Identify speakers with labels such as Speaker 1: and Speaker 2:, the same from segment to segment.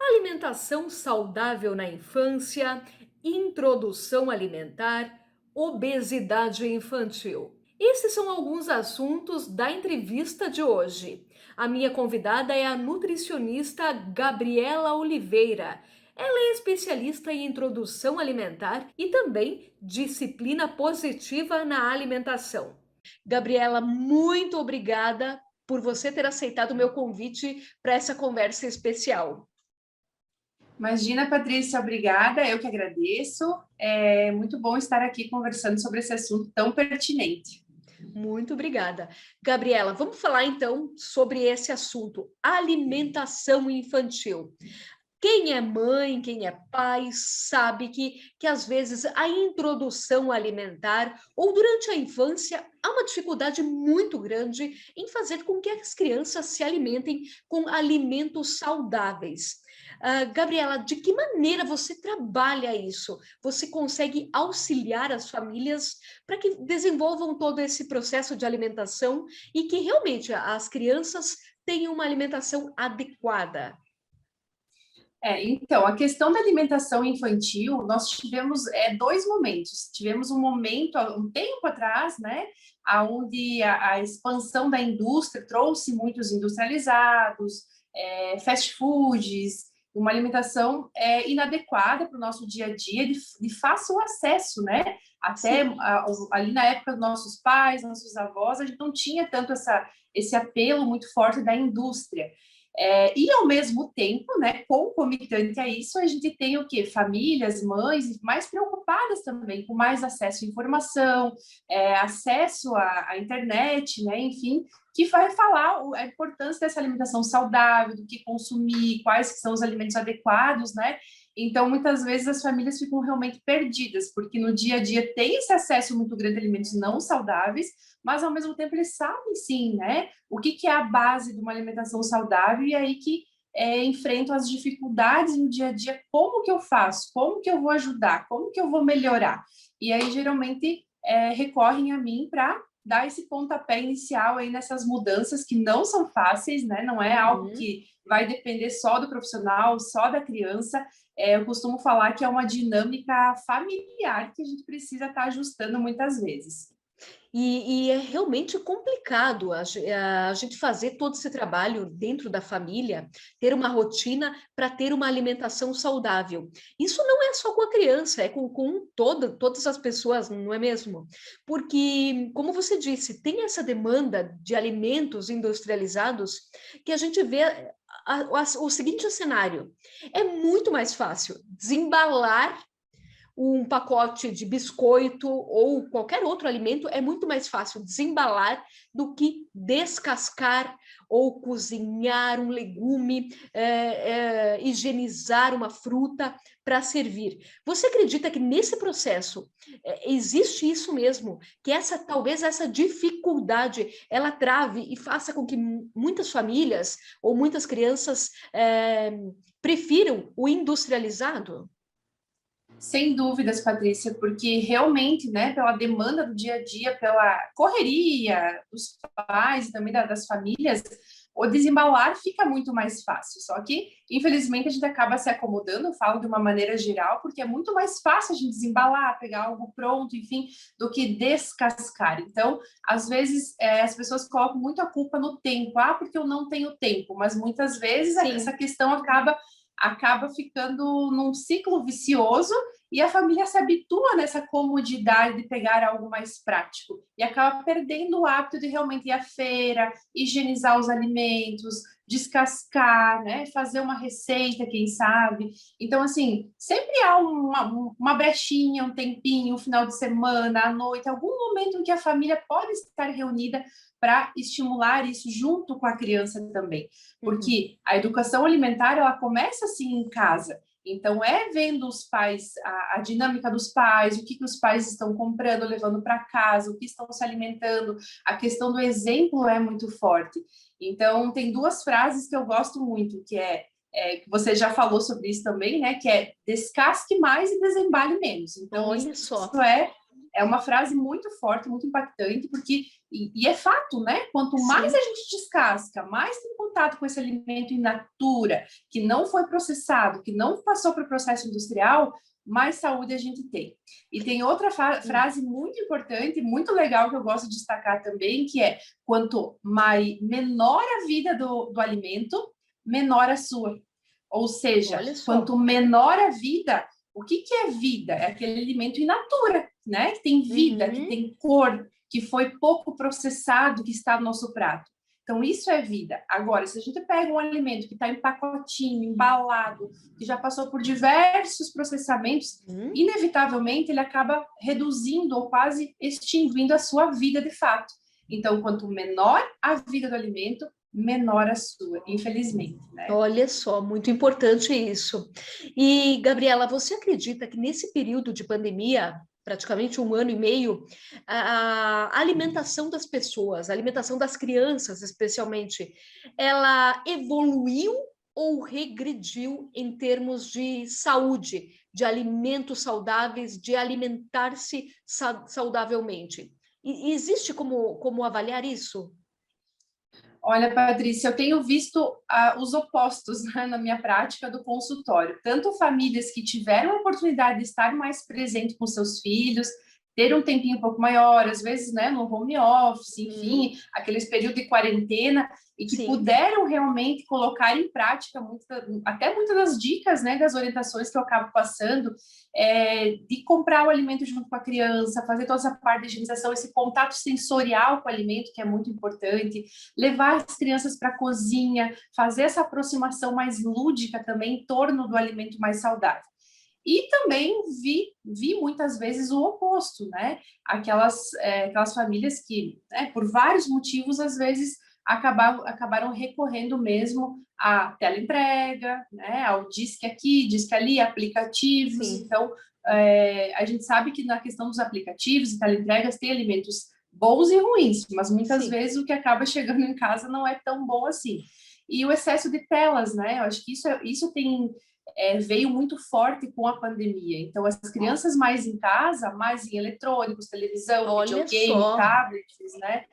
Speaker 1: Alimentação saudável na infância, introdução alimentar, obesidade infantil. Esses são alguns assuntos da entrevista de hoje. A minha convidada é a nutricionista Gabriela Oliveira. Ela é especialista em introdução alimentar e também disciplina positiva na alimentação. Gabriela, muito obrigada por você ter aceitado o meu convite para essa conversa especial.
Speaker 2: Imagina, Patrícia, obrigada, eu que agradeço. É muito bom estar aqui conversando sobre esse assunto tão pertinente.
Speaker 1: Muito obrigada. Gabriela, vamos falar então sobre esse assunto, alimentação infantil. Quem é mãe, quem é pai, sabe que às vezes a introdução alimentar ou durante a infância há uma dificuldade muito grande em fazer com que as crianças se alimentem com alimentos saudáveis. Gabriela, de que maneira você trabalha isso? Você consegue auxiliar as famílias para que desenvolvam todo esse processo de alimentação e que realmente as crianças tenham uma alimentação adequada?
Speaker 2: Então, a questão da alimentação infantil, nós tivemos dois momentos. Tivemos um momento, um tempo atrás, né, onde a expansão da indústria trouxe muitos industrializados, fast foods, uma alimentação inadequada para o nosso dia a dia, de fácil acesso, né? Até
Speaker 1: Sim.
Speaker 2: ali na época dos nossos pais, nossos avós, a gente não tinha tanto esse apelo muito forte da indústria. E ao mesmo tempo, né, concomitante a isso, a gente tem o quê? Famílias, mães mais preocupadas também, com mais acesso à informação, acesso à internet, né, enfim, que vai falar a importância dessa alimentação saudável, do que consumir, quais que são os alimentos adequados, né? Então, muitas vezes as famílias ficam realmente perdidas, porque no dia a dia tem esse acesso muito grande a alimentos não saudáveis, mas ao mesmo tempo eles sabem sim, né? O que é a base de uma alimentação saudável e aí que enfrentam as dificuldades no dia a dia, como que eu faço, como que eu vou ajudar, como que eu vou melhorar. E aí, geralmente, recorrem a mim para dar esse pontapé inicial aí nessas mudanças que não são fáceis, né? Não é algo
Speaker 1: Uhum.
Speaker 2: que vai depender só do profissional, só da criança. Eu costumo falar que é uma dinâmica familiar que a gente precisa estar ajustando muitas vezes.
Speaker 1: E é realmente complicado a gente fazer todo esse trabalho dentro da família, ter uma rotina para ter uma alimentação saudável. Isso não é só com a criança, é com todas as pessoas, não é mesmo? Porque, como você disse, tem essa demanda de alimentos industrializados que a gente vê o seguinte cenário: é muito mais fácil desembalar um pacote de biscoito ou qualquer outro alimento, é muito mais fácil desembalar do que descascar ou cozinhar um legume, higienizar uma fruta para servir. Você acredita que nesse processo existe isso mesmo, que talvez essa dificuldade ela trave e faça com que muitas famílias ou muitas crianças prefiram o industrializado?
Speaker 2: Sem dúvidas, Patrícia, porque realmente, né, pela demanda do dia a dia, pela correria dos pais e também das famílias, o desembalar fica muito mais fácil. Só que, infelizmente, a gente acaba se acomodando, eu falo de uma maneira geral, porque é muito mais fácil a gente desembalar, pegar algo pronto, enfim, do que descascar. Então, às vezes, as pessoas colocam muito a culpa no tempo, porque eu não tenho tempo, mas muitas vezes essa
Speaker 1: Sim.
Speaker 2: questão acaba ficando num ciclo vicioso e a família se habitua nessa comodidade de pegar algo mais prático e acaba perdendo o hábito de realmente ir à feira, higienizar os alimentos, descascar, né? Fazer uma receita, quem sabe. Então, assim, sempre há uma brechinha, um tempinho, um final de semana, à noite, algum momento em que a família pode estar reunida para estimular isso junto com a criança também.
Speaker 1: Uhum.
Speaker 2: Porque a educação alimentar, ela começa assim em casa. Então, vendo os pais, a dinâmica dos pais, o que os pais estão comprando, levando para casa, o que estão se alimentando. A questão do exemplo é muito forte. Então, tem duas frases que eu gosto muito, que você já falou sobre isso também, né? Que é descasque mais e desembale menos. Então, isso
Speaker 1: Olha só.
Speaker 2: é é uma frase muito forte, muito impactante, porque, e é fato, né? Quanto mais
Speaker 1: Sim.
Speaker 2: a gente descasca, mais tem contato com esse alimento in natura, que não foi processado, que não passou por processo industrial, mais saúde a gente tem. E tem outra frase muito importante, muito legal, que eu gosto de destacar também, que é: quanto menor a vida do alimento, menor a sua. Ou seja,
Speaker 1: Olha só.
Speaker 2: quanto menor a vida, o que é vida? É aquele alimento in natura, né? Que tem vida, que
Speaker 1: Uhum.
Speaker 2: tem cor, que foi pouco processado, que está no nosso prato. Então, isso é vida. Agora, se a gente pega um alimento que está em pacotinho, embalado, que já passou por diversos processamentos,
Speaker 1: Uhum.
Speaker 2: inevitavelmente ele acaba reduzindo ou quase extinguindo a sua vida de fato. Então, quanto menor a vida do alimento, menor a sua, infelizmente, né?
Speaker 1: Olha só, muito importante isso. E, Gabriela, você acredita que nesse período de pandemia, praticamente 1 ano e meio, a alimentação das pessoas, a alimentação das crianças, especialmente, ela evoluiu ou regrediu em termos de saúde, de alimentos saudáveis, de alimentar-se saudavelmente? E existe como avaliar isso?
Speaker 2: Olha, Patrícia, eu tenho visto os opostos, né, na minha prática do consultório. Tanto famílias que tiveram a oportunidade de estar mais presente com seus filhos, ter um tempinho um pouco maior, às vezes, né, no home office,
Speaker 1: Uhum.
Speaker 2: enfim, aqueles períodos de quarentena, e que
Speaker 1: Sim.
Speaker 2: puderam realmente colocar em prática até muitas das dicas, né, das orientações que eu acabo passando, de comprar o alimento junto com a criança, fazer toda essa parte de higienização, esse contato sensorial com o alimento, que é muito importante, levar as crianças para a cozinha, fazer essa aproximação mais lúdica também em torno do alimento mais saudável. E também vi muitas vezes o oposto, né? Aquelas famílias que, né, por vários motivos, às vezes acabaram recorrendo mesmo à teleentrega, né? Ao disque aqui, disque ali, aplicativos.
Speaker 1: Sim,
Speaker 2: Então, a gente sabe que na questão dos aplicativos e teleentregas tem alimentos bons e ruins, mas muitas
Speaker 1: sim.
Speaker 2: vezes o que acaba chegando em casa não é tão bom assim. E o excesso de telas, né? Eu acho que isso veio muito forte com a pandemia. Então, as crianças mais em casa, mais em eletrônicos, televisão,
Speaker 1: Olha
Speaker 2: videogame,
Speaker 1: só.
Speaker 2: tablets, né?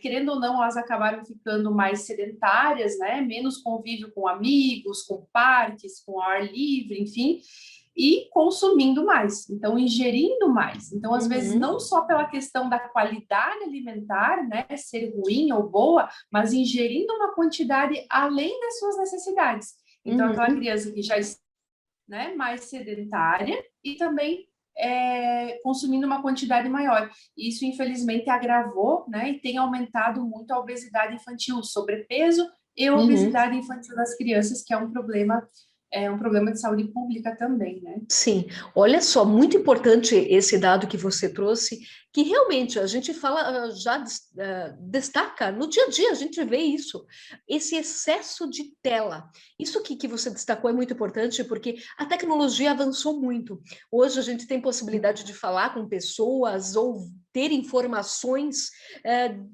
Speaker 2: Querendo ou não, elas acabaram ficando mais sedentárias, né? Menos convívio com amigos, com parques, com ar livre, enfim, e consumindo mais, então ingerindo mais. Então, às vezes,
Speaker 1: Uhum.
Speaker 2: não só pela questão da qualidade alimentar, né, ser ruim ou boa, mas ingerindo uma quantidade além das suas necessidades. Então, aquela
Speaker 1: Uhum.
Speaker 2: criança que já está, né, mais sedentária e também consumindo uma quantidade maior. Isso, infelizmente, agravou, né, e tem aumentado muito a obesidade infantil, sobrepeso e
Speaker 1: Uhum.
Speaker 2: obesidade infantil das crianças, que é um problema de saúde pública também, né?
Speaker 1: Sim, olha só, muito importante esse dado que você trouxe, que realmente a gente fala, destaca no dia a dia, a gente vê isso, esse excesso de tela. Isso que você destacou é muito importante, porque a tecnologia avançou muito. Hoje a gente tem possibilidade de falar com pessoas ou ter informações,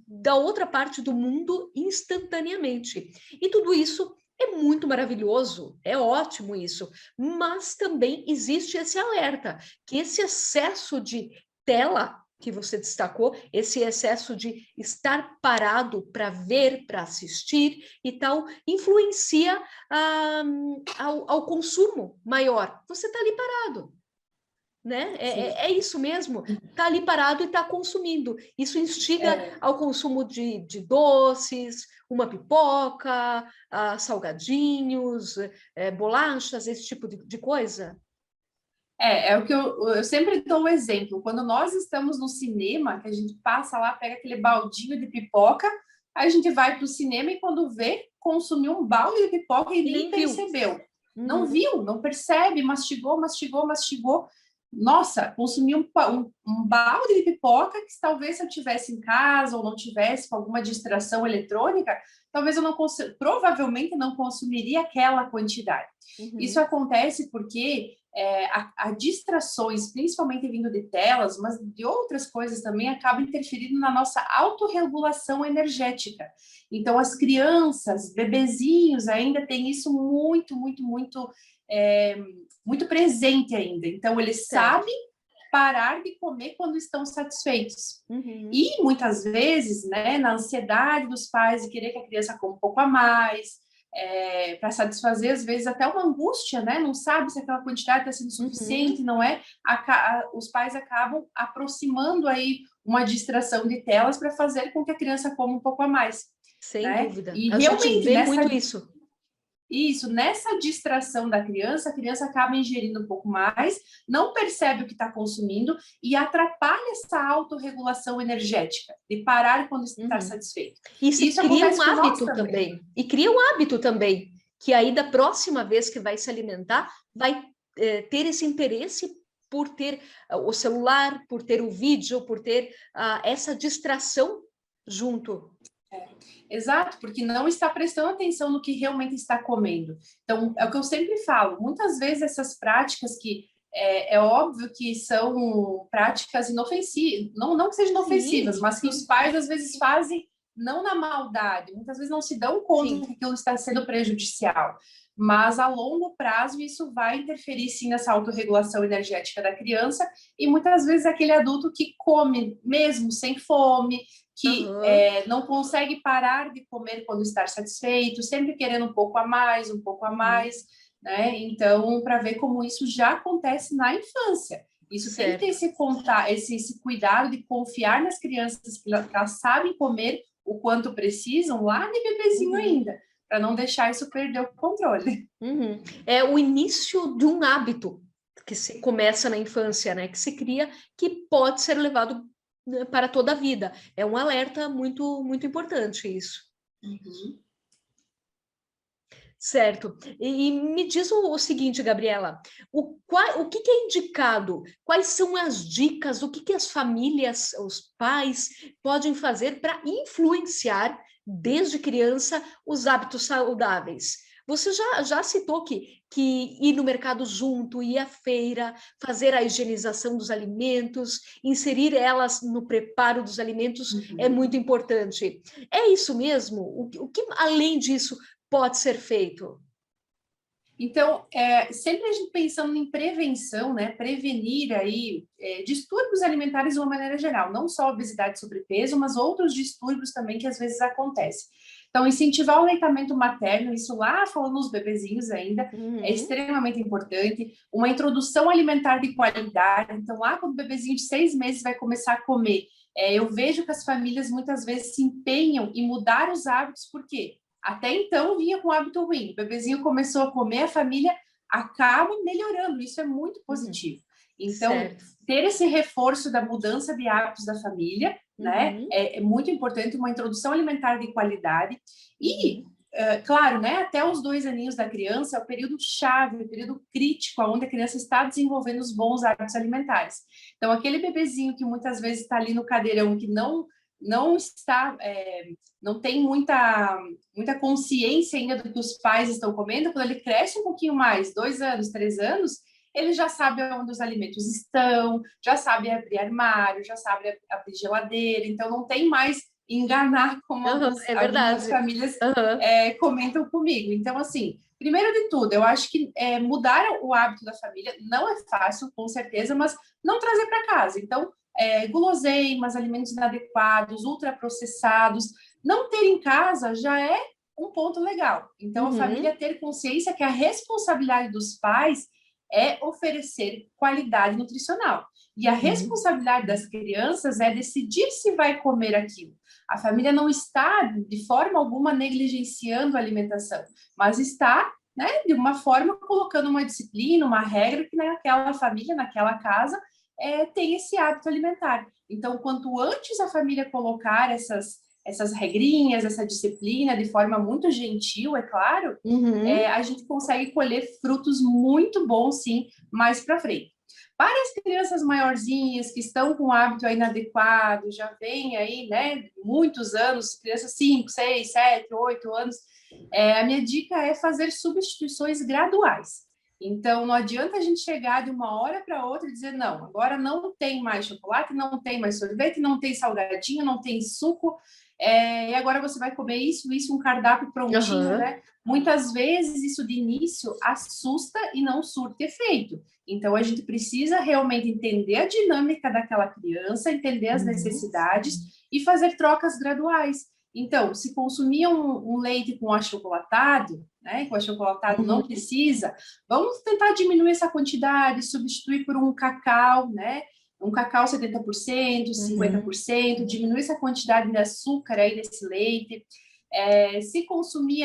Speaker 1: da outra parte do mundo instantaneamente. E tudo isso é muito maravilhoso, é ótimo isso, mas também existe esse alerta, que esse excesso de tela que você destacou, esse excesso de estar parado para ver, para assistir e tal, influencia ao consumo maior. Você está ali parado, né?
Speaker 2: Sim.
Speaker 1: É isso mesmo, está ali parado e está consumindo. Isso instiga
Speaker 2: É,
Speaker 1: ao consumo de doces, uma pipoca, salgadinhos, bolachas, esse tipo de coisa.
Speaker 2: é o que eu sempre dou o exemplo. Quando nós estamos no cinema, que a gente passa lá, pega aquele baldinho de pipoca, aí a gente vai para o cinema e quando vê, consumiu um balde de pipoca e
Speaker 1: E
Speaker 2: nem
Speaker 1: nem viu.
Speaker 2: percebeu. Não
Speaker 1: Uhum.
Speaker 2: viu, não percebe, mastigou, mastigou, mastigou. Nossa, consumi um balde de pipoca que talvez se eu tivesse em casa ou não tivesse com alguma distração eletrônica, talvez eu não provavelmente não consumiria aquela quantidade. Isso
Speaker 1: Uhum.
Speaker 2: acontece porque a distrações, principalmente vindo de telas, mas de outras coisas também, acaba interferindo na nossa autorregulação energética. Então, as crianças, bebezinhos, ainda têm isso muito, muito, muito, muito presente ainda. Então, eles
Speaker 1: Certo.
Speaker 2: sabem parar de comer quando estão satisfeitos.
Speaker 1: Uhum.
Speaker 2: E muitas vezes, né, na ansiedade dos pais de querer que a criança coma um pouco a mais, para satisfazer, às vezes, até uma angústia, né? Não sabe se aquela quantidade está sendo suficiente,
Speaker 1: Uhum.
Speaker 2: não é? Os pais acabam aproximando aí uma distração de telas para fazer com que a criança coma um pouco a mais,
Speaker 1: Sem
Speaker 2: né?
Speaker 1: dúvida.
Speaker 2: E
Speaker 1: A gente
Speaker 2: realmente,
Speaker 1: vê muito isso.
Speaker 2: nessa distração da criança, a criança acaba ingerindo um pouco mais, não percebe o que está consumindo e atrapalha essa autorregulação energética, de parar quando está
Speaker 1: Uhum.
Speaker 2: satisfeito.
Speaker 1: E
Speaker 2: E
Speaker 1: se
Speaker 2: isso
Speaker 1: cria um
Speaker 2: acontece com nós
Speaker 1: hábito
Speaker 2: também.
Speaker 1: também. E cria um hábito também, que aí da próxima vez que vai se alimentar, vai ter esse interesse por ter o celular, por ter o vídeo, por ter essa distração junto.
Speaker 2: Exato, porque não está prestando atenção no que realmente está comendo. Então, é o que eu sempre falo, muitas vezes essas práticas que é óbvio que são práticas inofensivas, não que sejam inofensivas,
Speaker 1: Sim,
Speaker 2: mas que os pais às vezes fazem não na maldade, muitas vezes não se dão conta
Speaker 1: sim.
Speaker 2: que aquilo está sendo prejudicial, mas a longo prazo isso vai interferir sim nessa autorregulação energética da criança e muitas vezes aquele adulto que come mesmo sem fome, que
Speaker 1: Uhum.
Speaker 2: não consegue parar de comer quando está satisfeito, sempre querendo um pouco a mais, né? Então, para ver como isso já acontece na infância. Isso tem que ter
Speaker 1: Certo.
Speaker 2: esse cuidado de confiar nas crianças que elas sabem comer o quanto precisam lá de bebezinho
Speaker 1: Uhum.
Speaker 2: ainda, para não deixar isso perder o controle.
Speaker 1: Uhum. É o início de um hábito que se começa na infância, né? Que se cria, que pode ser levado, né, para toda a vida. É um alerta muito, muito importante isso.
Speaker 2: Uhum.
Speaker 1: Certo. E me diz o seguinte, Gabriela, o que é indicado? Quais são as dicas? O que as famílias, os pais podem fazer para influenciar desde criança os hábitos saudáveis? Você já citou que ir no mercado junto, ir à feira, fazer a higienização dos alimentos, inserir elas no preparo dos alimentos é
Speaker 2: Uhum.
Speaker 1: muito importante. É isso mesmo? O que além disso pode ser feito?
Speaker 2: Então, sempre a gente pensando em prevenção, né? Prevenir aí distúrbios alimentares de uma maneira geral, não só obesidade e sobrepeso, mas outros distúrbios também que às vezes acontecem. Então, incentivar o aleitamento materno, isso lá falando nos bebezinhos ainda, é
Speaker 1: Uhum.
Speaker 2: extremamente importante. Uma introdução alimentar de qualidade. Então, lá quando o bebezinho de 6 meses vai começar a comer, eu vejo que as famílias muitas vezes se empenham em mudar os hábitos, por quê? Até então vinha com hábito ruim. O bebezinho começou a comer, a família acaba melhorando. Isso é muito
Speaker 1: Uhum.
Speaker 2: positivo. Então,
Speaker 1: Certo.
Speaker 2: ter esse reforço da mudança de hábitos da família, né,
Speaker 1: Uhum.
Speaker 2: é muito importante, uma introdução alimentar de qualidade. E,
Speaker 1: Uhum.
Speaker 2: claro, né, até os 2 aninhos da criança é o período chave, o período crítico, onde a criança está desenvolvendo os bons hábitos alimentares. Então, aquele bebezinho que muitas vezes está ali no cadeirão, que não está, não tem muita consciência ainda do que os pais estão comendo, quando ele cresce um pouquinho mais, 2 anos, 3 anos, ele já sabe onde os alimentos estão, já sabe abrir armário, já sabe abrir geladeira, então não tem mais enganar como
Speaker 1: Uhum. É
Speaker 2: algumas
Speaker 1: verdade.
Speaker 2: famílias
Speaker 1: Uhum.
Speaker 2: comentam comigo. Então, assim, primeiro de tudo, eu acho que mudar o hábito da família não é fácil, com certeza, mas não trazer para casa. Então, guloseimas, alimentos inadequados, ultraprocessados, não ter em casa já é um ponto legal. Então, a
Speaker 1: Uhum.
Speaker 2: família ter consciência que a responsabilidade dos pais é oferecer qualidade nutricional. E a
Speaker 1: Uhum.
Speaker 2: responsabilidade das crianças é decidir se vai comer aquilo. A família não está, de forma alguma, negligenciando a alimentação, mas está, né, de uma forma, colocando uma disciplina, uma regra que naquela família, naquela casa, tem esse hábito alimentar. Então, quanto antes a família colocar essas regrinhas, essa disciplina, de forma muito gentil, é claro,
Speaker 1: Uhum.
Speaker 2: a gente consegue colher frutos muito bons, sim, mais para frente. Para as crianças maiorzinhas que estão com o hábito inadequado, já vem aí, né, muitos anos, crianças 5, 6, 7, 8 anos, a minha dica é fazer substituições graduais. Então, não adianta a gente chegar de uma hora para outra e dizer, não, agora não tem mais chocolate, não tem mais sorvete, não tem salgadinho, não tem suco, e agora você vai comer isso, um cardápio prontinho,
Speaker 1: Aham.
Speaker 2: né? Muitas vezes isso de início assusta e não surte efeito. Então, a gente precisa realmente entender a dinâmica daquela criança, entender as
Speaker 1: Uhum.
Speaker 2: necessidades e fazer trocas graduais. Então, se consumir um leite com achocolatado, né, com achocolatado não
Speaker 1: Uhum.
Speaker 2: precisa, vamos tentar diminuir essa quantidade, substituir por um cacau, né? Um cacau 70%,
Speaker 1: Uhum.
Speaker 2: 50%, diminuir essa quantidade de açúcar aí nesse leite. Se consumir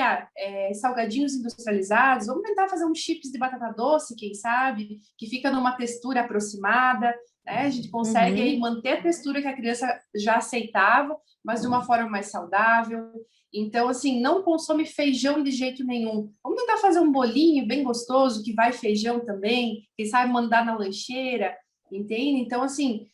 Speaker 2: salgadinhos industrializados, vamos tentar fazer um chips de batata doce, quem sabe, que fica numa textura aproximada, né? A gente consegue aí
Speaker 1: Uhum.
Speaker 2: manter a textura que a criança já aceitava, mas de uma forma mais saudável. Então, assim, não consome feijão de jeito nenhum. Vamos tentar fazer um bolinho bem gostoso, que vai feijão também, quem sabe mandar na lancheira, entende? Então, assim,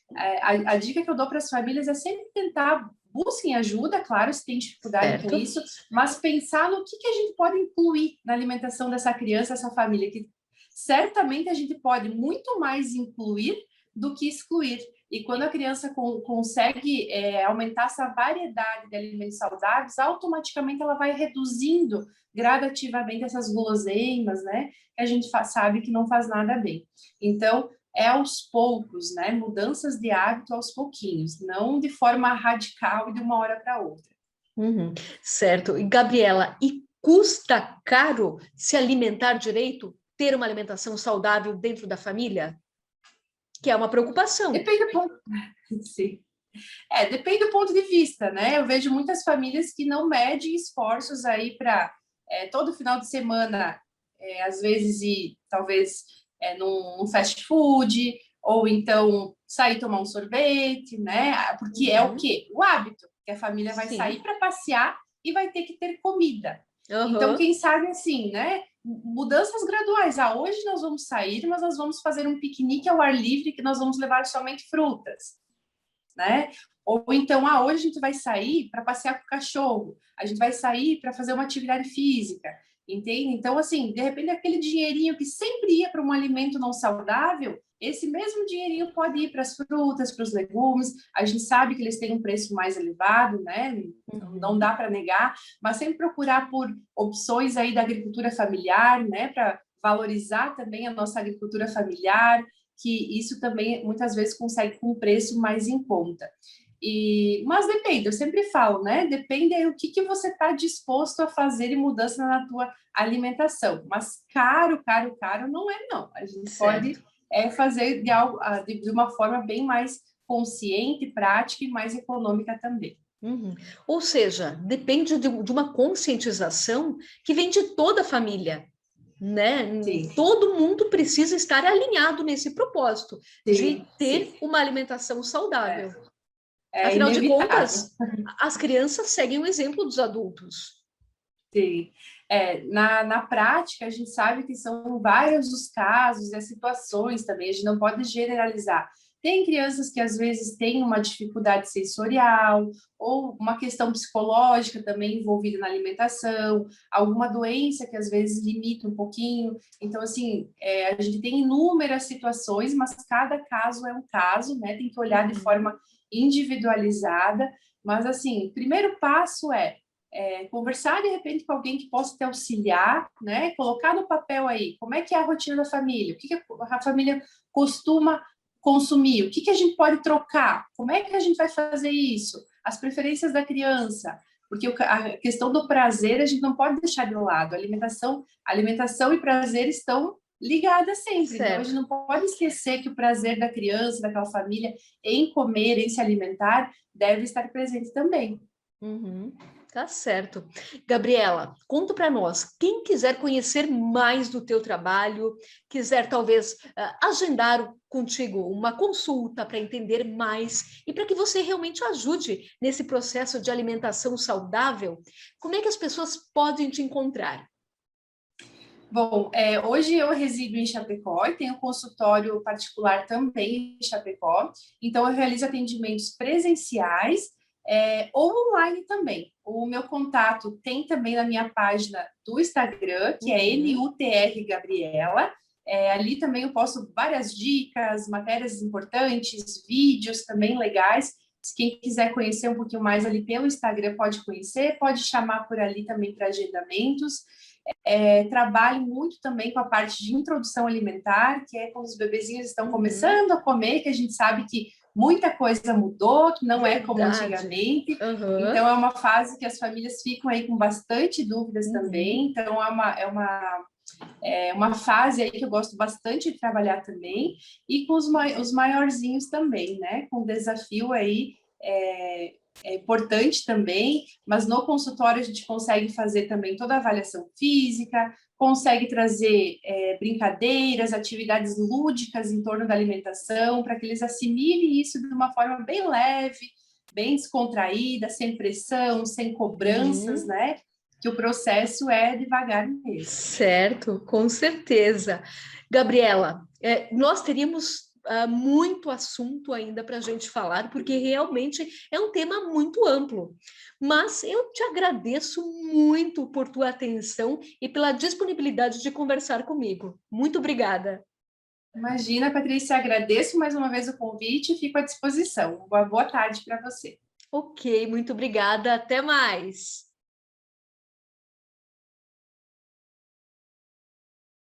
Speaker 2: a dica que eu dou para as famílias é sempre tentar, busquem ajuda, claro, se tem dificuldade com
Speaker 1: Certo.
Speaker 2: isso, mas pensar no que a gente pode incluir na alimentação dessa criança, dessa família, que certamente a gente pode muito mais incluir do que excluir. E quando a criança consegue aumentar essa variedade de alimentos saudáveis, automaticamente ela vai reduzindo gradativamente essas guloseimas, né? Que a gente sabe que não faz nada bem. Então, é aos poucos, né? Mudanças de hábito aos pouquinhos, não de forma radical e de uma hora para outra.
Speaker 1: Uhum. Certo. E, Gabriela, e custa caro se alimentar direito, ter uma alimentação saudável dentro da família? Que é uma preocupação.
Speaker 2: Depende do ponto. Sim. Depende do ponto de vista, né? Eu vejo muitas famílias que não medem esforços aí para todo final de semana, às vezes ir talvez num fast food, ou então sair tomar um sorvete, né? Porque é o
Speaker 1: Uhum.
Speaker 2: quê? O hábito, que a família vai sair
Speaker 1: Sim.
Speaker 2: para passear e vai ter que ter comida. Então,
Speaker 1: Aham.
Speaker 2: quem sabe assim, né? Mudanças graduais. Hoje nós vamos sair, mas nós vamos fazer um piquenique ao ar livre que nós vamos levar somente frutas, né? Ou então, hoje a gente vai sair para passear com o cachorro, a gente vai sair para fazer uma atividade física, entende? Então, assim, de repente, aquele dinheirinho que sempre ia para um alimento não saudável, esse mesmo dinheirinho pode ir para as frutas, para os legumes. A gente sabe que eles têm um preço mais elevado, né? Não
Speaker 1: Uhum.
Speaker 2: dá para negar, mas sempre procurar por opções aí da agricultura familiar, né? Para valorizar também a nossa agricultura familiar, que isso também muitas vezes consegue com um preço mais em conta. Mas depende, eu sempre falo, né? Depende aí o que você está disposto a fazer de mudança na tua alimentação. Mas caro, caro, caro não é, não. A gente pode
Speaker 1: Certo.
Speaker 2: fazer de uma forma bem mais consciente, prática e mais econômica também.
Speaker 1: Uhum. Ou seja, depende de uma conscientização que vem de toda a família, né?
Speaker 2: Sim,
Speaker 1: Todo mundo precisa estar alinhado nesse propósito
Speaker 2: sim,
Speaker 1: de
Speaker 2: sim.
Speaker 1: ter uma alimentação saudável.
Speaker 2: É
Speaker 1: Afinal de
Speaker 2: inevitável.
Speaker 1: contas, as crianças seguem o exemplo dos adultos.
Speaker 2: Sim. Na prática, a gente sabe que são vários os casos e as situações também, a gente não pode generalizar. Tem crianças que às vezes têm uma dificuldade sensorial ou uma questão psicológica também envolvida na alimentação, alguma doença que às vezes limita um pouquinho. Então, assim, a gente tem inúmeras situações, mas cada caso é um caso, né? Tem que olhar de
Speaker 1: Uhum.
Speaker 2: forma individualizada. Mas, assim, o primeiro passo conversar de repente com alguém que possa te auxiliar, né? Colocar no papel aí como é que é a rotina da família, o que a família costuma consumir, o que a gente pode trocar, como é que a gente vai fazer isso, as preferências da criança, porque a questão do prazer a gente não pode deixar de lado. Alimentação e prazer estão ligadas sempre. Então a gente
Speaker 1: Certo.
Speaker 2: não pode esquecer que o prazer da criança, daquela família, em comer, em se alimentar, deve estar presente também.
Speaker 1: Uhum. Tá certo. Gabriela, conta para nós, quem quiser conhecer mais do teu trabalho, quiser talvez agendar contigo uma consulta para entender mais e para que você realmente ajude nesse processo de alimentação saudável, como é que as pessoas podem te encontrar?
Speaker 2: Bom, hoje eu resido em Chapecó e tenho consultório particular também em Chapecó, então eu realizo atendimentos presenciais ou online também. O meu contato tem também na minha página do Instagram, que é
Speaker 1: Uhum.
Speaker 2: NUTR Gabriela, Ali também eu posto várias dicas, matérias importantes, vídeos também legais. Se quem quiser conhecer um pouquinho mais ali pelo Instagram pode conhecer, pode chamar por ali também para agendamentos. Trabalho muito também com a parte de introdução alimentar, que é quando os bebezinhos estão começando a comer, que a gente sabe que muita coisa mudou, que não é como antigamente. Então, é uma fase que as famílias ficam aí com bastante dúvidas também. Então, é uma fase aí que eu gosto bastante de trabalhar também, e com os maiorzinhos também, né? Com desafio aí é importante também, mas no consultório a gente consegue fazer também toda a avaliação física, consegue trazer brincadeiras, atividades lúdicas em torno da alimentação, para que eles assimilem isso de uma forma bem leve, bem descontraída, sem pressão, sem cobranças, né? Que o processo é devagar mesmo.
Speaker 1: Certo, com certeza. Gabriela, nós teríamos muito assunto ainda para a gente falar, porque realmente é um tema muito amplo. Mas eu te agradeço muito por tua atenção e pela disponibilidade de conversar comigo. Muito obrigada.
Speaker 2: Imagina, Patrícia, agradeço mais uma vez o convite e fico à disposição. Uma boa tarde para você.
Speaker 1: Ok, muito obrigada. Até mais.